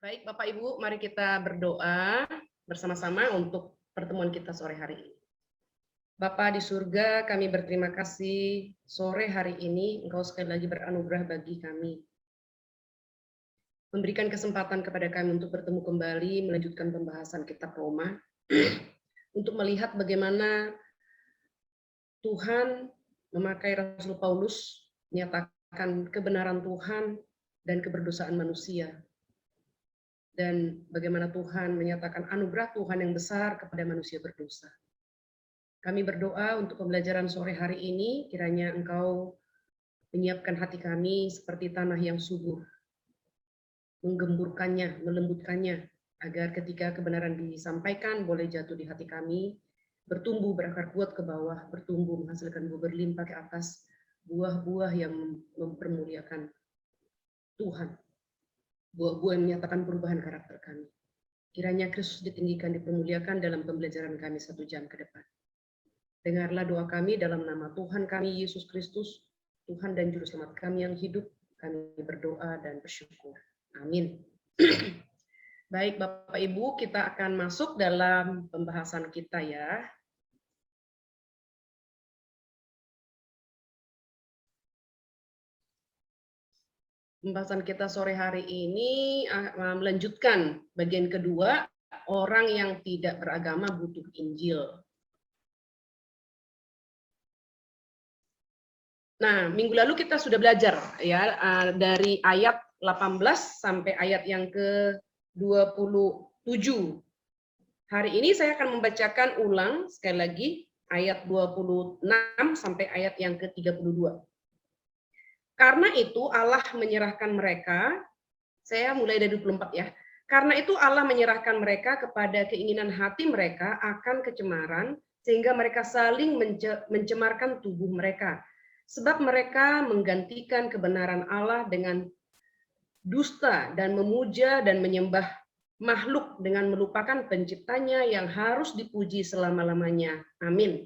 Baik, Bapak Ibu, mari kita berdoa bersama-sama untuk pertemuan kita sore hari ini. Bapa di surga, kami berterima kasih sore hari ini Engkau sekali lagi beranugerah bagi kami. Memberikan kesempatan kepada kami untuk bertemu kembali, melanjutkan pembahasan kitab Roma, untuk melihat bagaimana Tuhan memakai Rasul Paulus menyatakan kebenaran Tuhan dan keberdosaan manusia. Dan bagaimana Tuhan menyatakan anugerah Tuhan yang besar kepada manusia berdosa. Kami berdoa untuk pembelajaran sore hari ini, kiranya Engkau menyiapkan hati kami seperti tanah yang subur, menggemburkannya, melembutkannya, agar ketika kebenaran disampaikan boleh jatuh di hati kami, bertumbuh berakar kuat ke bawah, bertumbuh menghasilkan buah berlimpah ke atas, buah-buah yang mempermuliakan Tuhan. Buah-buah yang menyatakan perubahan karakter kami. Kiranya Kristus ditinggikan, dipermuliakan dalam pembelajaran kami 1 jam ke depan. Dengarlah doa kami dalam nama Tuhan kami, Yesus Kristus, Tuhan dan Juru Selamat kami yang hidup. Kami berdoa dan bersyukur. Amin. Baik Bapak Ibu, kita akan masuk dalam pembahasan kita ya. Pembahasan kita sore hari ini melanjutkan bagian kedua, orang yang tidak beragama butuh Injil. Nah, minggu lalu kita sudah belajar ya dari ayat 18 sampai ayat yang ke-27. Hari ini saya akan membacakan ulang sekali lagi ayat 26 sampai ayat yang ke-32. Karena itu Allah menyerahkan mereka, saya mulai dari 24 ya. Karena itu Allah menyerahkan mereka kepada keinginan hati mereka akan kecemaran, sehingga mereka saling mencemarkan tubuh mereka. Sebab mereka menggantikan kebenaran Allah dengan dusta dan memuja dan menyembah makhluk dengan melupakan penciptanya yang harus dipuji selama-lamanya. Amin.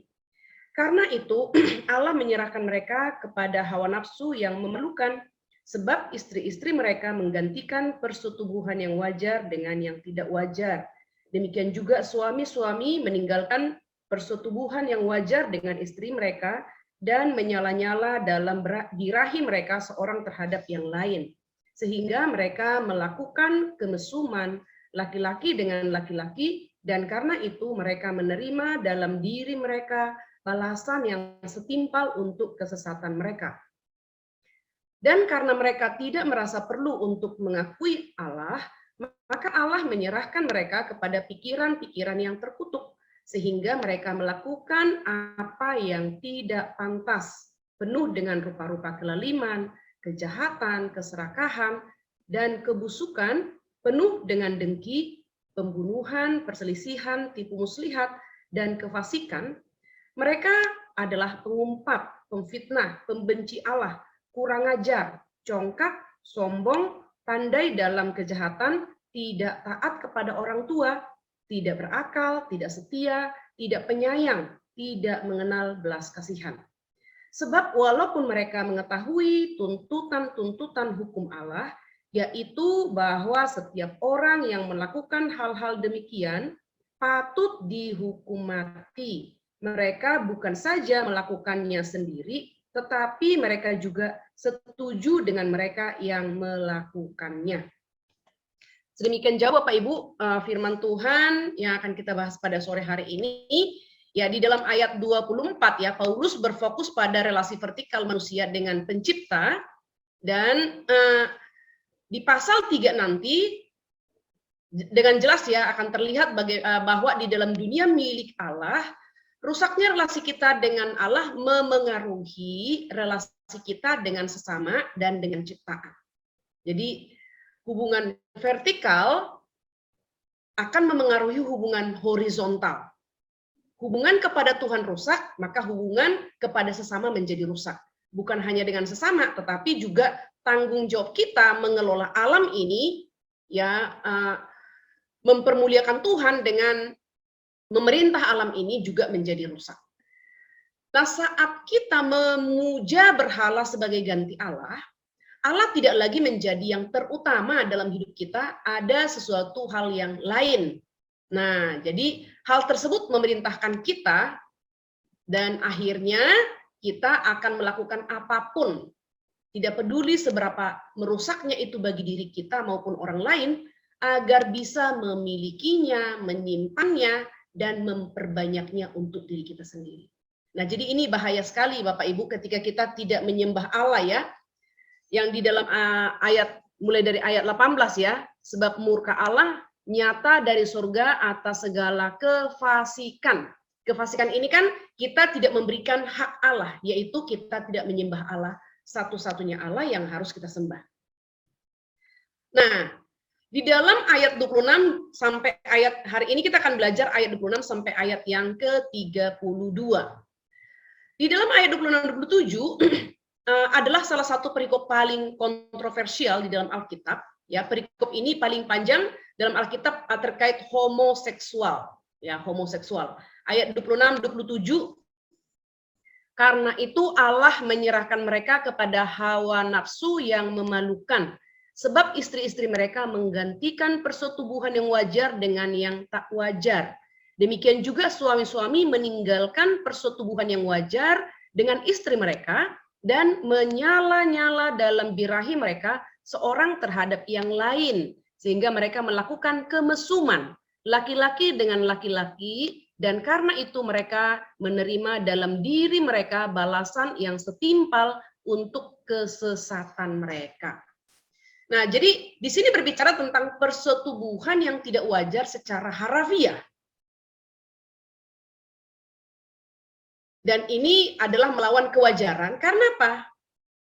Karena itu Allah menyerahkan mereka kepada hawa nafsu yang memerlukan, sebab istri-istri mereka menggantikan persetubuhan yang wajar dengan yang tidak wajar. Demikian juga suami-suami meninggalkan persetubuhan yang wajar dengan istri mereka dan menyala-nyala dalam birahi mereka seorang terhadap yang lain. Sehingga mereka melakukan kemesuman laki-laki dengan laki-laki, dan karena itu mereka menerima dalam diri mereka balasan yang setimpal untuk kesesatan mereka. Dan karena mereka tidak merasa perlu untuk mengakui Allah, maka Allah menyerahkan mereka kepada pikiran-pikiran yang terkutuk, sehingga mereka melakukan apa yang tidak pantas, penuh dengan rupa-rupa kelaliman, kejahatan, keserakahan, dan kebusukan, penuh dengan dengki, pembunuhan, perselisihan, tipu muslihat, dan kefasikan. Mereka adalah pengumpat, pemfitnah, pembenci Allah, kurang ajar, congkak, sombong, pandai dalam kejahatan, tidak taat kepada orang tua, tidak berakal, tidak setia, tidak penyayang, tidak mengenal belas kasihan. Sebab walaupun mereka mengetahui tuntutan-tuntutan hukum Allah, yaitu bahwa setiap orang yang melakukan hal-hal demikian patut dihukum mati. Mereka bukan saja melakukannya sendiri, tetapi mereka juga setuju dengan mereka yang melakukannya. Sedemikian jauh Bapak Ibu firman Tuhan yang akan kita bahas pada sore hari ini. Ya, di dalam ayat 24 ya, Paulus berfokus pada relasi vertikal manusia dengan pencipta, dan di pasal 3 nanti dengan jelas ya akan terlihat bahwa di dalam dunia milik Allah, rusaknya relasi kita dengan Allah memengaruhi relasi kita dengan sesama dan dengan ciptaan. Jadi hubungan vertikal akan memengaruhi hubungan horizontal. Hubungan kepada Tuhan rusak, maka hubungan kepada sesama menjadi rusak. Bukan hanya dengan sesama, tetapi juga tanggung jawab kita mengelola alam ini, ya mempermuliakan Tuhan dengan memerintah alam ini juga menjadi rusak. Nah, saat kita memuja berhala sebagai ganti Allah, Allah tidak lagi menjadi yang terutama dalam hidup kita, ada sesuatu hal yang lain. Nah, jadi hal tersebut memerintahkan kita dan akhirnya kita akan melakukan apapun, tidak peduli seberapa merusaknya itu bagi diri kita maupun orang lain, agar bisa memilikinya, menyimpannya, dan memperbanyaknya untuk diri kita sendiri. Nah, jadi ini bahaya sekali Bapak Ibu ketika kita tidak menyembah Allah ya, yang di dalam ayat mulai dari ayat 18 ya, sebab murka Allah nyata dari surga atas segala kefasikan. Kefasikan ini kan kita tidak memberikan hak Allah, yaitu kita tidak menyembah Allah, satu-satunya Allah yang harus kita sembah. Nah, di dalam ayat 26 sampai ayat hari ini kita akan belajar ayat 26 sampai ayat yang ke-32. Di dalam ayat 26-27 adalah salah satu perikop paling kontroversial di dalam Alkitab. Ya, perikop ini paling panjang dalam Alkitab terkait homoseksual. Ya, homoseksual. Ayat 26-27. Karena itu Allah menyerahkan mereka kepada hawa nafsu yang memalukan. Sebab istri-istri mereka menggantikan persetubuhan yang wajar dengan yang tak wajar. Demikian juga suami-suami meninggalkan persetubuhan yang wajar dengan istri mereka dan menyala-nyala dalam birahi mereka seorang terhadap yang lain, sehingga mereka melakukan kemesuman laki-laki dengan laki-laki, dan karena itu mereka menerima dalam diri mereka balasan yang setimpal untuk kesesatan mereka. Nah, jadi di sini berbicara tentang persetubuhan yang tidak wajar secara harafiah. Dan ini adalah melawan kewajaran, karena apa?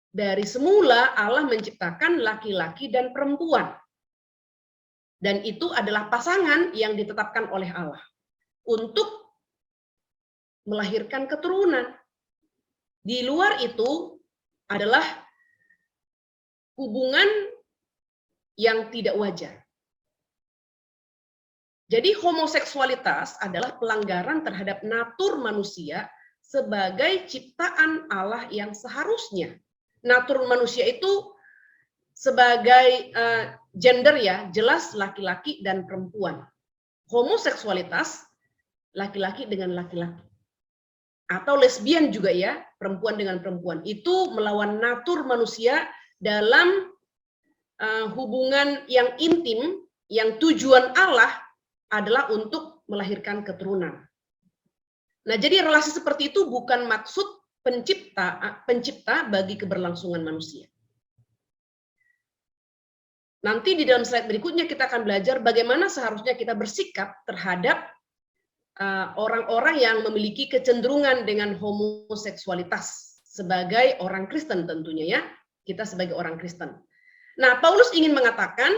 Dari semula Allah menciptakan laki-laki dan perempuan. Dan itu adalah pasangan yang ditetapkan oleh Allah untuk melahirkan keturunan. Di luar itu adalah hubungan yang tidak wajar. Jadi homoseksualitas adalah pelanggaran terhadap natur manusia sebagai ciptaan Allah yang seharusnya. Natur manusia itu sebagai gender ya, jelas laki-laki dan perempuan. Homoseksualitas laki-laki dengan laki-laki. Atau lesbian juga ya, perempuan dengan perempuan. Itu melawan natur manusia dalam hubungan yang intim, yang tujuan Allah adalah untuk melahirkan keturunan. Nah, jadi relasi seperti itu bukan maksud pencipta bagi keberlangsungan manusia. Nanti di dalam slide berikutnya kita akan belajar bagaimana seharusnya kita bersikap terhadap orang-orang yang memiliki kecenderungan dengan homoseksualitas sebagai orang Kristen tentunya ya, kita sebagai orang Kristen. Nah, Paulus ingin mengatakan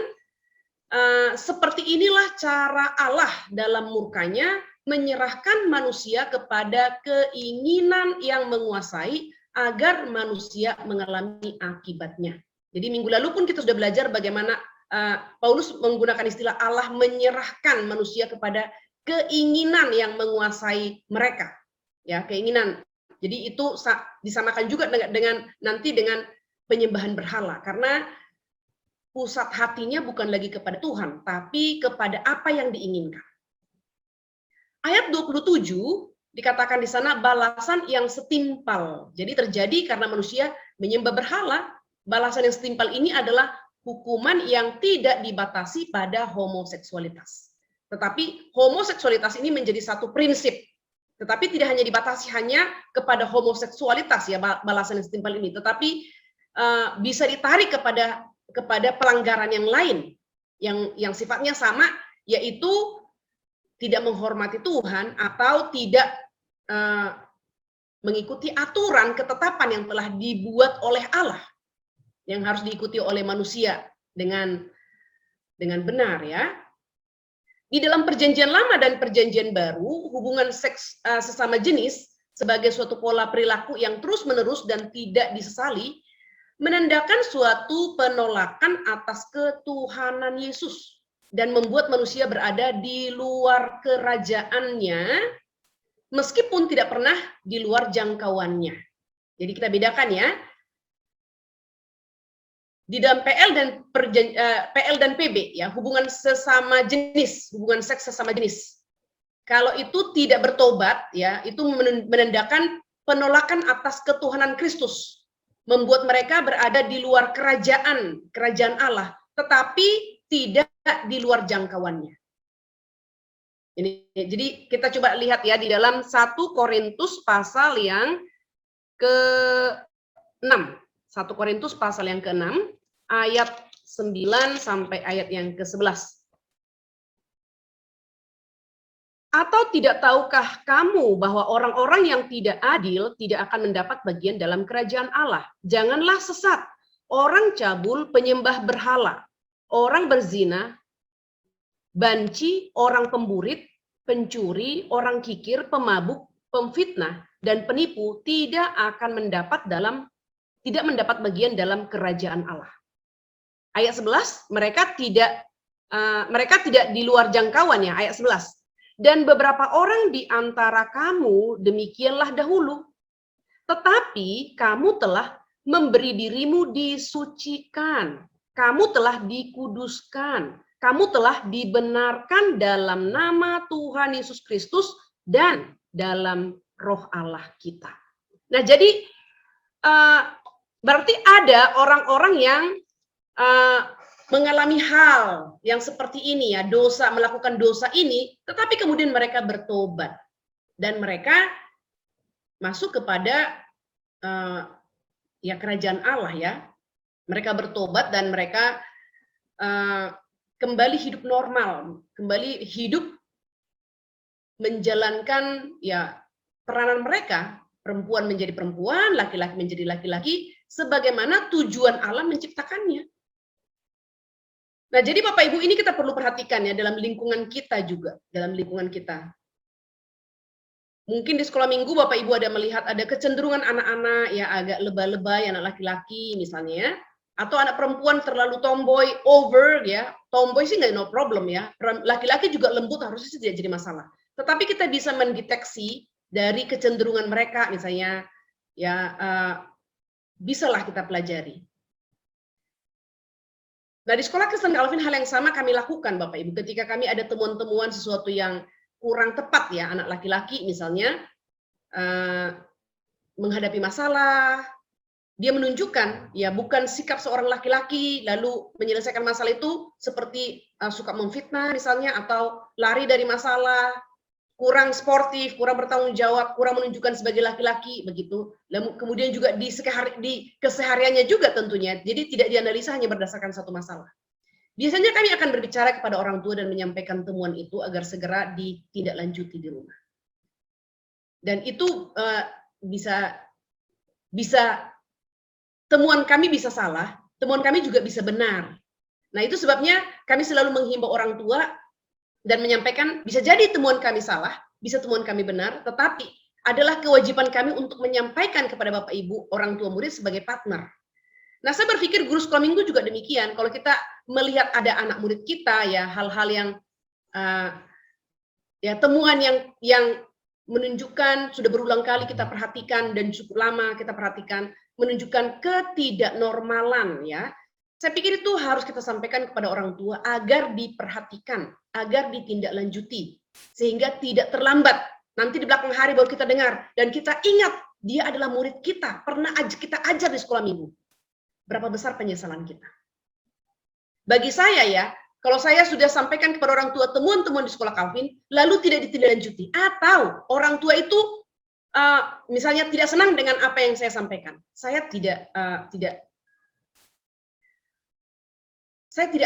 seperti inilah cara Allah dalam murkanya menyerahkan manusia kepada keinginan yang menguasai agar manusia mengalami akibatnya. Jadi minggu lalu pun kita sudah belajar bagaimana Paulus menggunakan istilah Allah menyerahkan manusia kepada keinginan yang menguasai mereka. Ya, keinginan. Jadi itu disamakan juga dengan penyembahan berhala, karena pusat hatinya bukan lagi kepada Tuhan, tapi kepada apa yang diinginkan. Ayat 27 dikatakan di sana balasan yang setimpal. Jadi terjadi karena manusia menyembah berhala, balasan yang setimpal ini adalah hukuman yang tidak dibatasi pada homoseksualitas. Tetapi homoseksualitas ini menjadi satu prinsip. Tetapi tidak hanya dibatasi hanya kepada homoseksualitas ya balasan yang setimpal ini, tetapi bisa ditarik kepada pelanggaran yang lain yang sifatnya sama, yaitu tidak menghormati Tuhan atau tidak mengikuti aturan ketetapan yang telah dibuat oleh Allah yang harus diikuti oleh manusia dengan benar ya. Di dalam perjanjian lama dan perjanjian baru, hubungan seks sesama jenis sebagai suatu pola perilaku yang terus-menerus dan tidak disesali menandakan suatu penolakan atas ketuhanan Yesus dan membuat manusia berada di luar kerajaannya meskipun tidak pernah di luar jangkauannya. Jadi kita bedakan ya. di dalam PL dan PB ya, hubungan sesama jenis, hubungan seks sesama jenis. Kalau itu tidak bertobat ya, itu menandakan penolakan atas ketuhanan Kristus, membuat mereka berada di luar kerajaan Allah, tetapi tidak di luar jangkauannya. Ini, jadi kita coba lihat ya di dalam 1 Korintus pasal yang ke-6. 1 Korintus pasal yang ke-6 ayat 9 sampai ayat yang ke-11. Atau tidak tahukah kamu bahwa orang-orang yang tidak adil tidak akan mendapat bagian dalam kerajaan Allah? Janganlah sesat. Orang cabul, penyembah berhala, orang berzina, banci, orang pemburit, pencuri, orang kikir, pemabuk, pemfitnah, dan penipu tidak mendapat bagian dalam kerajaan Allah. Ayat 11, mereka tidak di luar jangkauannya. Ayat 11. Dan beberapa orang di antara kamu demikianlah dahulu. Tetapi kamu telah memberi dirimu disucikan. Kamu telah dikuduskan. Kamu telah dibenarkan dalam nama Tuhan Yesus Kristus dan dalam roh Allah kita. Nah, jadi berarti ada orang-orang yang mengalami hal yang seperti ini ya, melakukan dosa ini, tetapi kemudian mereka bertobat dan mereka masuk kepada ya kerajaan Allah ya. Mereka bertobat dan mereka kembali hidup normal, kembali hidup menjalankan ya peranan mereka, perempuan menjadi perempuan, laki-laki menjadi laki-laki, sebagaimana tujuan Allah menciptakannya. Nah, jadi Bapak Ibu ini kita perlu perhatikan ya dalam lingkungan kita juga, dalam lingkungan kita. Mungkin di sekolah minggu Bapak Ibu ada melihat ada kecenderungan anak-anak ya agak lebay-lebay, anak laki-laki misalnya ya. Atau anak perempuan terlalu tomboy, over ya. Tomboy sih nggak no problem ya. Laki-laki juga lembut harusnya tidak jadi masalah. Tetapi kita bisa mendeteksi dari kecenderungan mereka misalnya ya bisalah kita pelajari. Nah, di sekolah Kristen Calvin hal yang sama kami lakukan Bapak Ibu ketika kami ada temuan-temuan sesuatu yang kurang tepat ya, anak laki-laki misalnya menghadapi masalah, dia menunjukkan ya bukan sikap seorang laki-laki lalu menyelesaikan masalah itu seperti suka memfitnah misalnya atau lari dari masalah, kurang sportif, kurang bertanggung jawab, kurang menunjukkan sebagai laki-laki begitu. Lalu kemudian juga di kesehariannya juga tentunya. Jadi tidak dianalisa hanya berdasarkan satu masalah. Biasanya kami akan berbicara kepada orang tua dan menyampaikan temuan itu agar segera ditindaklanjuti di rumah. Dan itu bisa temuan kami bisa salah, temuan kami juga bisa benar. Nah, itu sebabnya kami selalu menghimbau orang tua dan menyampaikan bisa jadi temuan kami salah, bisa temuan kami benar, tetapi adalah kewajiban kami untuk menyampaikan kepada Bapak Ibu, orang tua murid sebagai partner. Nah, saya berpikir guru sekolah minggu juga demikian. Kalau kita melihat ada anak murid kita ya hal-hal yang ya temuan yang menunjukkan sudah berulang kali kita perhatikan dan cukup lama kita perhatikan menunjukkan ketidaknormalan ya. Saya pikir itu harus kita sampaikan kepada orang tua agar diperhatikan, agar ditindaklanjuti sehingga tidak terlambat. Nanti di belakang hari baru kita dengar dan kita ingat dia adalah murid kita, pernah kita ajar di sekolah minggu. Berapa besar penyesalan kita? Bagi saya ya, kalau saya sudah sampaikan kepada orang tua temuan-temuan di sekolah Calvin, lalu tidak ditindaklanjuti, atau orang tua itu misalnya tidak senang dengan apa yang saya sampaikan, saya tidak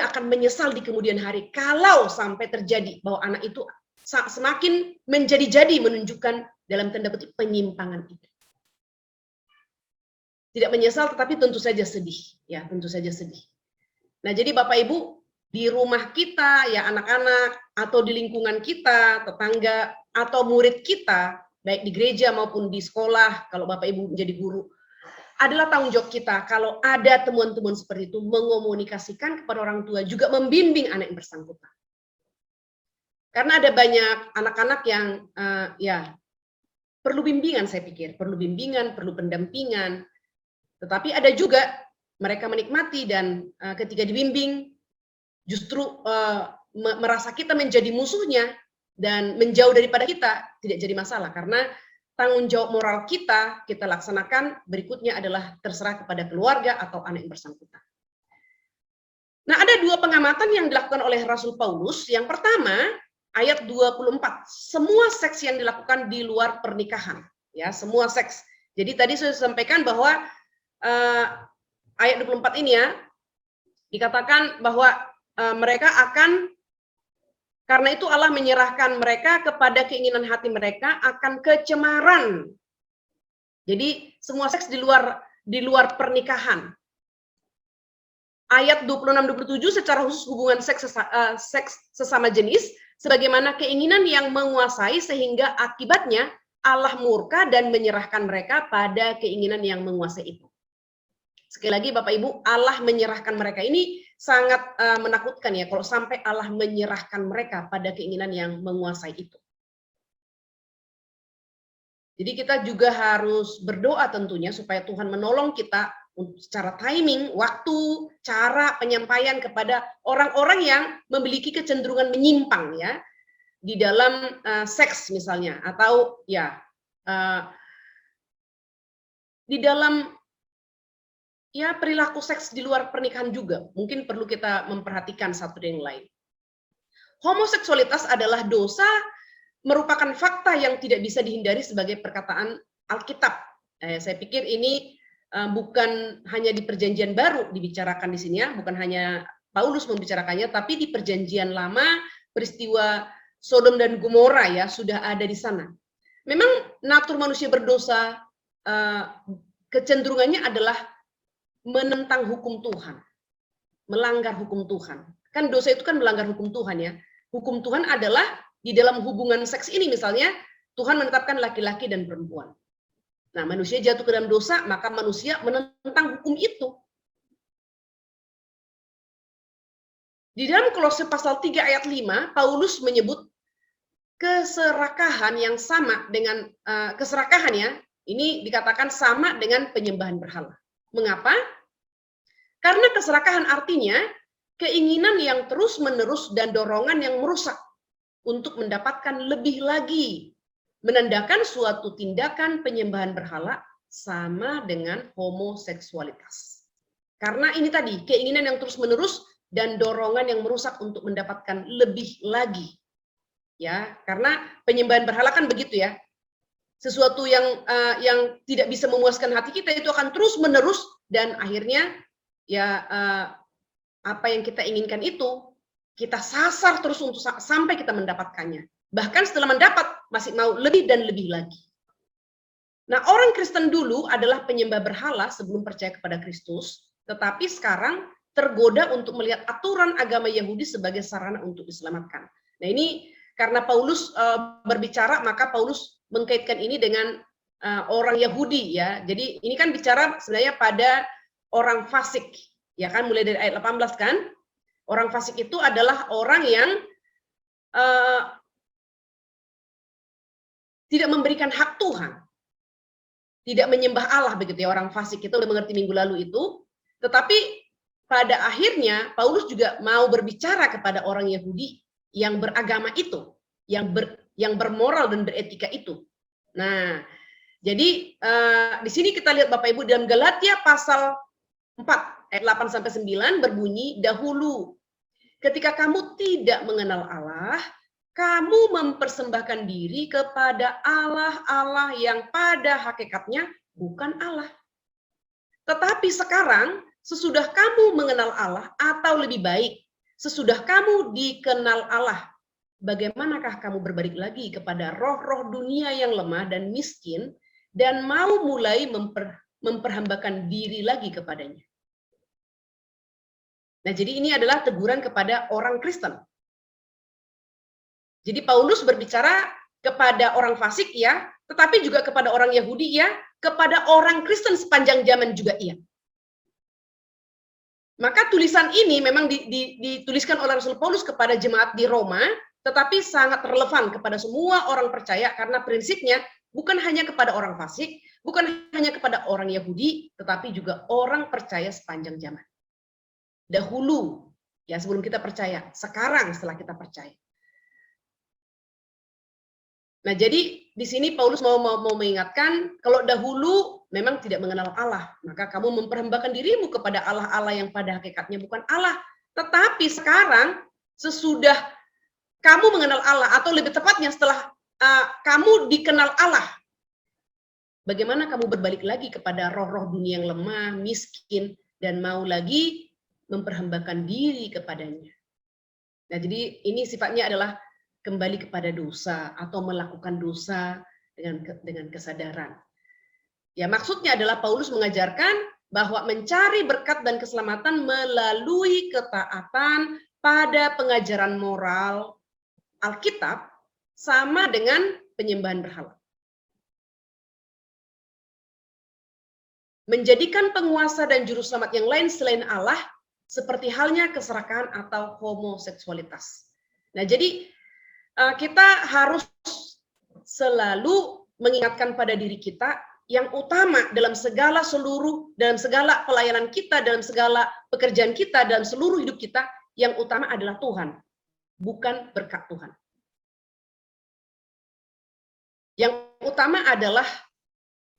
akan menyesal di kemudian hari kalau sampai terjadi bahwa anak itu semakin menjadi-jadi menunjukkan dalam tanda petik penyimpangan itu. Tidak menyesal, tetapi tentu saja sedih, ya tentu saja sedih. Nah, jadi Bapak Ibu di rumah kita, ya anak-anak atau di lingkungan kita, tetangga atau murid kita, baik di gereja maupun di sekolah, kalau Bapak Ibu menjadi guru, adalah tanggung jawab kita kalau ada temuan-temuan seperti itu mengomunikasikan kepada orang tua, juga membimbing anak yang bersangkutan. Karena ada banyak anak-anak yang ya perlu bimbingan, saya pikir perlu bimbingan, perlu pendampingan. Tetapi ada juga mereka menikmati dan ketika dibimbing justru merasa kita menjadi musuhnya dan menjauh daripada kita, tidak jadi masalah karena tanggung jawab moral kita laksanakan, berikutnya adalah terserah kepada keluarga atau anak yang bersangkutan. Nah, ada dua pengamatan yang dilakukan oleh Rasul Paulus. Yang pertama, ayat 24, semua seks yang dilakukan di luar pernikahan, ya, semua seks. Jadi tadi saya sampaikan bahwa ayat 24 ini ya, dikatakan bahwa mereka akan, karena itu Allah menyerahkan mereka kepada keinginan hati mereka akan kecemaran. Jadi semua seks di luar pernikahan. Ayat 26-27 secara khusus hubungan seks sesama jenis, sebagaimana keinginan yang menguasai sehingga akibatnya Allah murka dan menyerahkan mereka pada keinginan yang menguasai itu. Sekali lagi Bapak Ibu, Allah menyerahkan mereka ini sangat menakutkan ya kalau sampai Allah menyerahkan mereka pada keinginan yang menguasai itu. Jadi kita juga harus berdoa tentunya supaya Tuhan menolong kita secara timing, waktu, cara penyampaian kepada orang-orang yang memiliki kecenderungan menyimpang ya di dalam seks misalnya, atau ya di dalam ya perilaku seks di luar pernikahan juga. Mungkin perlu kita memperhatikan satu dan yang lain. Homoseksualitas adalah dosa, merupakan fakta yang tidak bisa dihindari sebagai perkataan Alkitab. Saya pikir ini bukan hanya di Perjanjian Baru dibicarakan di sini ya, bukan hanya Paulus membicarakannya, tapi di Perjanjian Lama peristiwa Sodom dan Gomora ya sudah ada di sana. Memang natur manusia berdosa kecenderungannya adalah menentang hukum Tuhan, melanggar hukum Tuhan. Kan dosa itu kan melanggar hukum Tuhan ya. Hukum Tuhan adalah di dalam hubungan seks ini misalnya, Tuhan menetapkan laki-laki dan perempuan. Nah, manusia jatuh ke dalam dosa, maka manusia menentang hukum itu. Di dalam Kolose pasal 3 ayat 5, Paulus menyebut keserakahan yang sama dengan, keserakahan ya, ini dikatakan sama dengan penyembahan berhala. Mengapa? Karena keserakahan artinya keinginan yang terus-menerus dan dorongan yang merusak untuk mendapatkan lebih lagi, menandakan suatu tindakan penyembahan berhala sama dengan homoseksualitas. Karena ini tadi, keinginan yang terus-menerus dan dorongan yang merusak untuk mendapatkan lebih lagi. Ya, karena penyembahan berhala kan begitu ya. Sesuatu yang tidak bisa memuaskan hati kita itu akan terus-menerus dan akhirnya ya apa yang kita inginkan itu kita sasar terus untuk sampai kita mendapatkannya. Bahkan setelah mendapat masih mau lebih dan lebih lagi. Nah, orang Kristen dulu adalah penyembah berhala sebelum percaya kepada Kristus, tetapi sekarang tergoda untuk melihat aturan agama Yahudi sebagai sarana untuk diselamatkan. Nah, ini karena Paulus berbicara, maka Paulus mengkaitkan ini dengan orang Yahudi ya. Jadi ini kan bicara sebenarnya pada orang fasik, ya kan, mulai dari ayat 18 kan. Orang fasik itu adalah orang yang tidak memberikan hak Tuhan, tidak menyembah Allah begitu ya, orang fasik itu udah mengerti minggu lalu itu. Tetapi pada akhirnya Paulus juga mau berbicara kepada orang Yahudi yang beragama itu, yang bermoral dan beretika itu. Nah, jadi di sini kita lihat Bapak Ibu dalam Galatia pasal 4 ayat 8 sampai 9 berbunyi, dahulu ketika kamu tidak mengenal Allah, kamu mempersembahkan diri kepada Allah yang pada hakikatnya bukan Allah. Tetapi sekarang sesudah kamu mengenal Allah, atau lebih baik, sesudah kamu dikenal Allah, bagaimanakah kamu berbalik lagi kepada roh-roh dunia yang lemah dan miskin, dan mau mulai memperhambakan diri lagi kepadanya. Nah, jadi ini adalah teguran kepada orang Kristen. Jadi Paulus berbicara kepada orang fasik ya, tetapi juga kepada orang Yahudi ya, kepada orang Kristen sepanjang zaman juga iya. Maka tulisan ini memang dituliskan oleh Rasul Paulus kepada jemaat di Roma, tetapi sangat relevan kepada semua orang percaya karena prinsipnya Bukan hanya kepada orang fasik, bukan hanya kepada orang Yahudi, tetapi juga orang percaya sepanjang zaman. Dahulu, ya sebelum kita percaya, sekarang setelah kita percaya. Nah, jadi di sini Paulus mau mengingatkan, kalau dahulu memang tidak mengenal Allah, maka kamu memperhambakan dirimu kepada Allah-Allah yang pada hakikatnya bukan Allah. Tetapi sekarang, sesudah kamu mengenal Allah, atau lebih tepatnya setelah kamu dikenal Allah, bagaimana kamu berbalik lagi kepada roh-roh dunia yang lemah, miskin, dan mau lagi memperhambakan diri kepadanya. Nah, jadi ini sifatnya adalah kembali kepada dosa atau melakukan dosa dengan kesadaran. Ya, maksudnya adalah Paulus mengajarkan bahwa mencari berkat dan keselamatan melalui ketaatan pada pengajaran moral Alkitab sama dengan penyembahan berhala. Menjadikan penguasa dan juru selamat yang lain selain Allah seperti halnya keserakahan atau homoseksualitas. Nah, jadi kita harus selalu mengingatkan pada diri kita yang utama dalam segala pelayanan kita, dalam segala pekerjaan kita, dalam seluruh hidup kita, yang utama adalah Tuhan, bukan berkat Tuhan. Yang utama adalah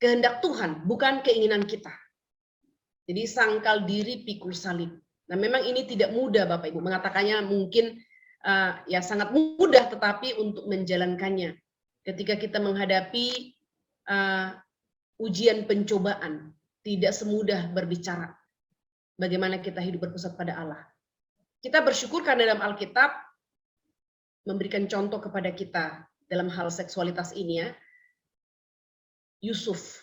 kehendak Tuhan, bukan keinginan kita. Jadi sangkal diri pikul salib. Nah, memang ini tidak mudah Bapak Ibu, mengatakannya mungkin ya sangat mudah, tetapi untuk menjalankannya ketika kita menghadapi ujian pencobaan, tidak semudah berbicara bagaimana kita hidup berpusat pada Allah. Kita bersyukur karena dalam Alkitab memberikan contoh kepada kita dalam hal seksualitas ini, ya. Yusuf,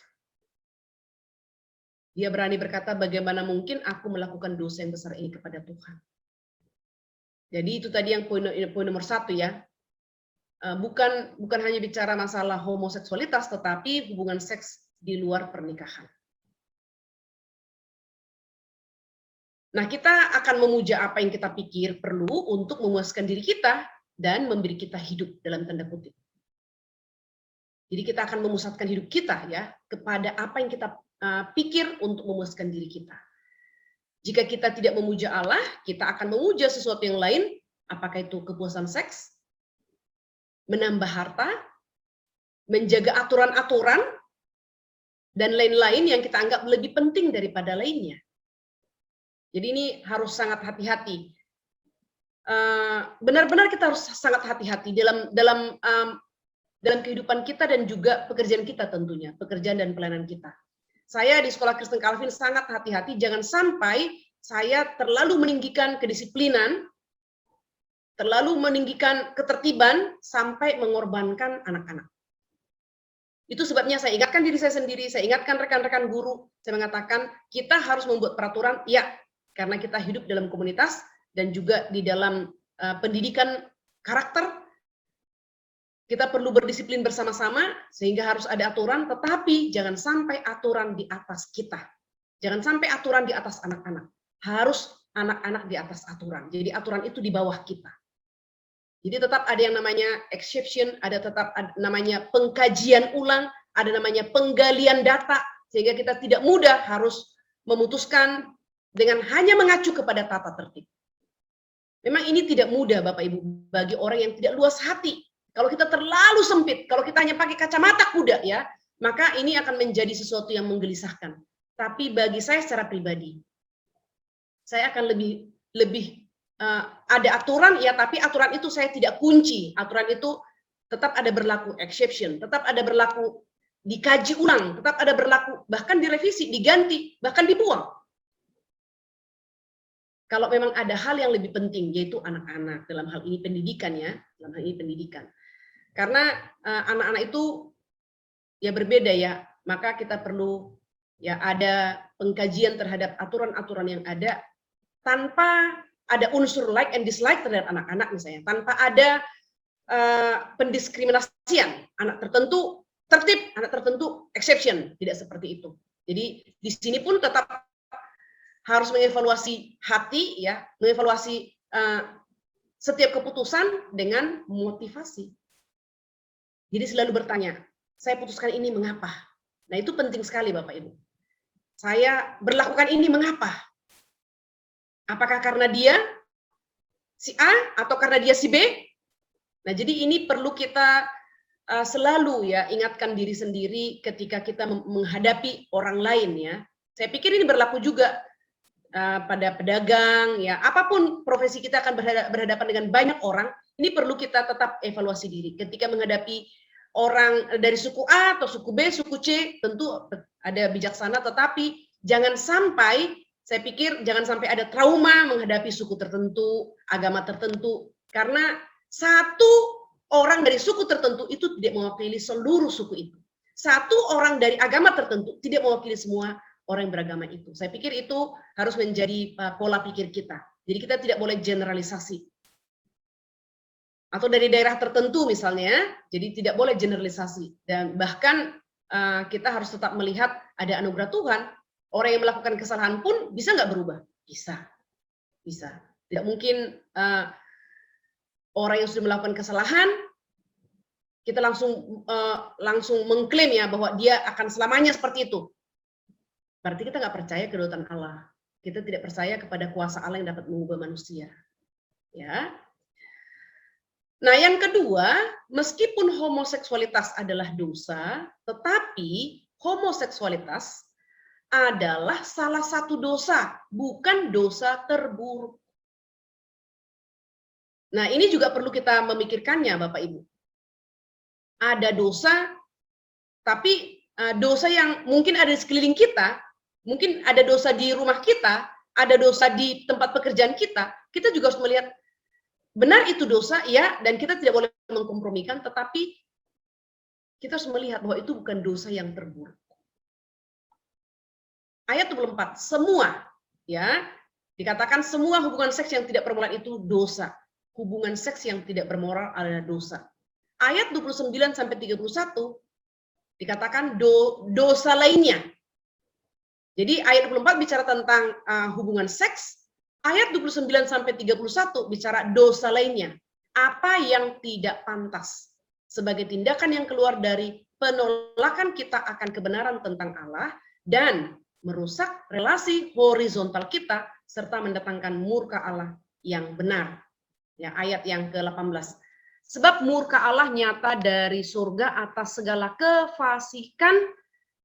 dia berani berkata, bagaimana mungkin aku melakukan dosa yang besar ini kepada Tuhan. Jadi itu tadi yang poin nomor 1, ya. Bukan hanya bicara masalah homoseksualitas, tetapi hubungan seks di luar pernikahan. Nah, kita akan memuja apa yang kita pikir perlu untuk memuaskan diri kita dan memberi kita hidup dalam tanda kutip. Jadi kita akan memusatkan hidup kita, ya, kepada apa yang kita pikir untuk memuaskan diri kita. Jika kita tidak memuja Allah, kita akan memuja sesuatu yang lain, apakah itu kepuasan seks, menambah harta, menjaga aturan-aturan, dan lain-lain yang kita anggap lebih penting daripada lainnya. Jadi ini harus sangat hati-hati. Benar-benar kita harus sangat hati-hati dalam kehidupan kita dan juga pekerjaan kita tentunya, pekerjaan dan pelayanan kita. Saya di Sekolah Kristen Calvin sangat hati-hati, jangan sampai saya terlalu meninggikan kedisiplinan, terlalu meninggikan ketertiban, sampai mengorbankan anak-anak. Itu sebabnya saya ingatkan diri saya sendiri, saya ingatkan rekan-rekan guru, saya mengatakan kita harus membuat peraturan, ya, karena kita hidup dalam komunitas dan juga di dalam pendidikan karakter, kita perlu berdisiplin bersama-sama, sehingga harus ada aturan, tetapi jangan sampai aturan di atas kita. Jangan sampai aturan di atas anak-anak. Harus anak-anak di atas aturan. Jadi aturan itu di bawah kita. Jadi tetap ada yang namanya exception, ada tetap namanya pengkajian ulang, ada namanya penggalian data, sehingga kita tidak mudah harus memutuskan dengan hanya mengacu kepada tata tertib. Memang ini tidak mudah Bapak Ibu, bagi orang yang tidak luas hati. Kalau kita terlalu sempit, kalau kita hanya pakai kacamata kuda, ya, maka ini akan menjadi sesuatu yang menggelisahkan. Tapi bagi saya secara pribadi, saya akan lebih ada aturan, ya, tapi aturan itu saya tidak kunci. Aturan itu tetap ada berlaku exception, tetap ada berlaku dikaji ulang, tetap ada berlaku bahkan direvisi, diganti, bahkan dibuang. Kalau memang ada hal yang lebih penting, yaitu anak-anak, dalam hal ini pendidikan, ya, dalam hal ini pendidikan. Karena anak-anak itu ya berbeda, ya, maka kita perlu ya ada pengkajian terhadap aturan-aturan yang ada, tanpa ada unsur like and dislike terhadap anak-anak misalnya, tanpa ada pendiskriminasian, anak tertentu tertib, anak tertentu exception, tidak seperti itu. Jadi di sini pun tetap harus mengevaluasi hati, ya, mengevaluasi setiap keputusan dengan motivasi. Jadi selalu bertanya, saya putuskan ini mengapa. Nah, itu penting sekali Bapak Ibu. Saya berlakukan ini mengapa? Apakah karena dia si A atau karena dia si B? Nah, jadi ini perlu kita selalu ya ingatkan diri sendiri ketika kita menghadapi orang lain ya. Saya pikir ini berlaku juga pada pedagang ya, apapun profesi kita akan berhadapan dengan banyak orang, ini perlu kita tetap evaluasi diri. Ketika menghadapi orang dari suku A atau suku B, suku C, tentu ada bijaksana, tetapi jangan sampai, saya pikir jangan sampai ada trauma menghadapi suku tertentu, agama tertentu, karena satu orang dari suku tertentu itu tidak mewakili seluruh suku itu. Satu orang dari agama tertentu tidak mewakili semua orang yang beragama itu. Saya pikir itu harus menjadi pola pikir kita. Jadi kita tidak boleh generalisasi. Atau dari daerah tertentu misalnya, jadi tidak boleh generalisasi. Dan bahkan kita harus tetap melihat ada anugerah Tuhan. Orang yang melakukan kesalahan pun bisa nggak berubah? Bisa. Bisa. Tidak mungkin orang yang sudah melakukan kesalahan, kita langsung mengklaim ya bahwa dia akan selamanya seperti itu. Berarti kita nggak percaya kedaulatan Allah. Kita tidak percaya kepada kuasa Allah yang dapat mengubah manusia. Ya. Nah, yang kedua, meskipun homoseksualitas adalah dosa, tetapi homoseksualitas adalah salah satu dosa, bukan dosa terburuk. Nah, ini juga perlu kita memikirkannya, Bapak Ibu. Ada dosa, tapi dosa yang mungkin ada di sekeliling kita, mungkin ada dosa di rumah kita, ada dosa di tempat pekerjaan kita juga harus melihat benar itu dosa, ya, dan kita tidak boleh mengkompromikan, tetapi kita harus melihat bahwa itu bukan dosa yang terburuk. Ayat 24, semua, ya, dikatakan semua hubungan seks yang tidak bermoral itu dosa. Hubungan seks yang tidak bermoral adalah dosa. Ayat 29 sampai 31 dikatakan dosa lainnya. Jadi ayat 24 bicara tentang hubungan seks, ayat 29 sampai 31 bicara dosa lainnya. Apa yang tidak pantas sebagai tindakan yang keluar dari penolakan kita akan kebenaran tentang Allah dan merusak relasi horizontal kita serta mendatangkan murka Allah yang benar. Ya, ayat yang ke-18. Sebab murka Allah nyata dari surga atas segala kefasikan,